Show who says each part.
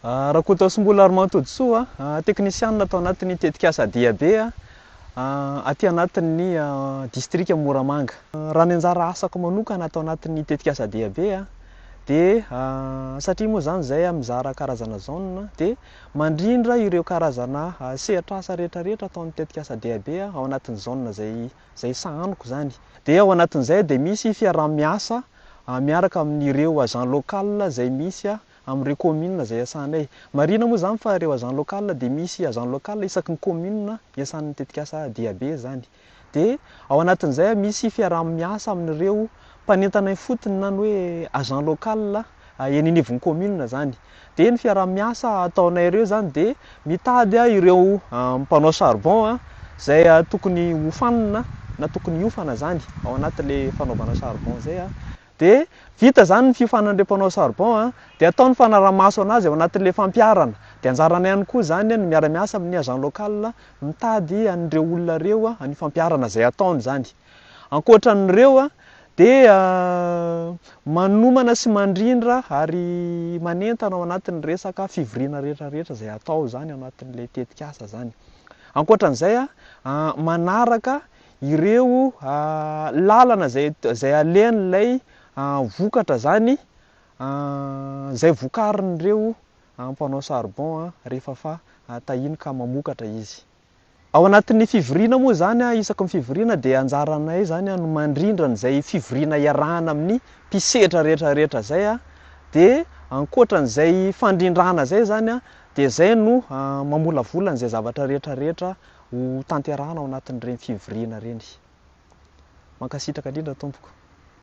Speaker 1: Raha koa atao Simbola ary Matontsoa, teknisianina atao anatin'ny tetikasa Diabe aty anatin'ny distrika Moramanga. Raha ny anjara asako manokana atao anatin'ny tetikasa Diabe dia satria moa zany zay mizara karazana zone dia mandrindra ireo karazana sehatr'asa rehetrarehetra atao amin'ny tetikasa Diabe ao anatin'ny zone zay sahaniko zany. Dia ao anatin'izay dia misy fiaraha-miasa miaraka amin'ireo agent local zay misy amin'ireo commune zay iasanay. Marina moa zany fa ireo agent local dia misy agent local isaky ny commune iasan'ny tetikasa Diabe zany. Dia ao anatin'izay misy fiaraha-miasa amin'ireo mpanentanay fotony na ny hoe agent local eny anivon'ny commune zany. Dia ny fiaraha-miasa ataonay ireo zany dia mitady ireo mpanao charbon zay tokony hofanina na tokony hiofana zany ao anatin'ilay fanaovana charbon zay dia vita zany ny fiofanan'ireo mpanao charbon dia ataony fanaraha-maso anazy ao anatin'ilay fampiarana. Dia anjaranay ihany koa zany ny miara-miasa amin'ny agent local mitady an'ireo olona ireo ny fampiarana zay ataony zany. Ankoatran'ireo dia manomana sy mandrindra ary manentana ao anatin'ny resaka fivoriana rehetrarehetra zay atao zany ao anatin'ilay tetikasa zany. Ankoatran'izay manaraka ireo lalana zay alehan'ilay vokatra zany zay vokarin'ireo mpanao charbon rehefa fa tahiny ka mamokatra izy. Ao anatin'ny fivoriana moa zany isaky ny fivoriana dia anjaranay zany no mandrindra an'izay fivoriana iarahana amin'ny mpisehatra rehetrarehetra zay dia ankoatran'izay fandrindrana zay zany dia zay no mamolavola an'izay zavatra rehetrarehetra ho tanterahana ao anatin'ireny fivoriana ireny. Mankasitraka indrindra tompoko.